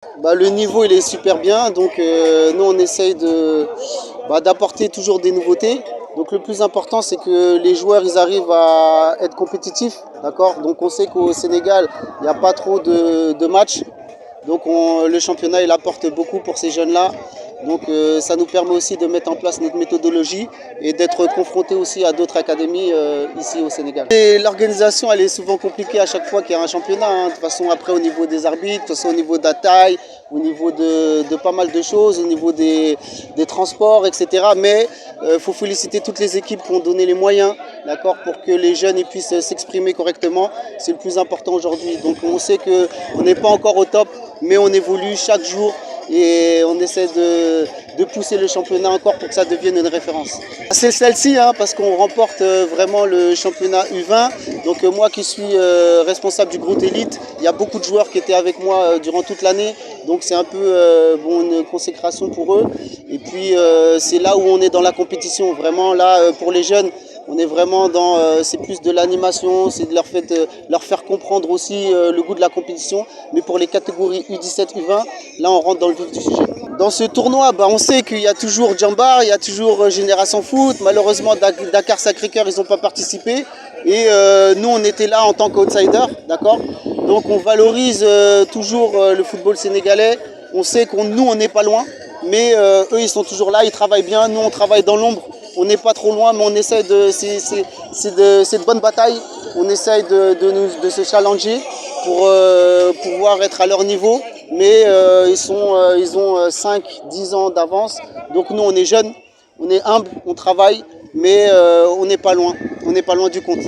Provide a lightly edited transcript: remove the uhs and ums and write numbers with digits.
Le niveau il est super bien, donc nous on essaye d'apporter toujours des nouveautés. Donc le plus important c'est que les joueurs ils arrivent à être compétitifs, d'accord? Donc on sait qu'au Sénégal il n'y a pas trop de matchs, donc le championnat il apporte beaucoup pour ces jeunes-là. Donc ça nous permet aussi de mettre en place notre méthodologie et d'être confrontés aussi à d'autres académies ici au Sénégal. L'organisation elle est souvent compliquée à chaque fois qu'il y a un championnat, hein. De toute façon après au niveau des arbitres, de toute façon au niveau de la taille, au niveau de pas mal de choses, au niveau des transports, etc. Mais il faut féliciter toutes les équipes qui ont donné les moyens, d'accord, pour que les jeunes ils puissent s'exprimer correctement. C'est le plus important aujourd'hui. Donc on sait qu'on n'est pas encore au top, mais on évolue chaque jour et on essaie de pousser le championnat encore pour que ça devienne une référence. C'est celle-ci, hein, parce qu'on remporte vraiment le championnat U20. Donc moi qui suis responsable du groupe élite, il y a beaucoup de joueurs qui étaient avec moi durant toute l'année. Donc c'est un peu une consécration pour eux. Et puis c'est là où on est dans la compétition. Vraiment là pour les jeunes, on est vraiment dans, c'est plus de l'animation, c'est de leur faire comprendre aussi le goût de la compétition. Mais pour les catégories U17, U20, là on rentre dans le vif du sujet. Dans ce tournoi, on sait qu'il y a toujours Djambar, il y a toujours Génération Foot. Malheureusement, Dakar Sacré-Cœur, ils n'ont pas participé. Et nous, on était là en tant qu'outsider, d'accord? Donc on valorise toujours le football sénégalais. On sait qu'on nous, on n'est pas loin. Mais eux, ils sont toujours là, ils travaillent bien. Nous, on travaille dans l'ombre. On n'est pas trop loin, mais on essaie de. C'est de bonne bataille. On essaye de se challenger pour pouvoir être à leur niveau. Mais ils ont 5-10 ans d'avance. Donc nous, on est jeunes, on est humble, on travaille, mais on n'est pas loin. On n'est pas loin du compte.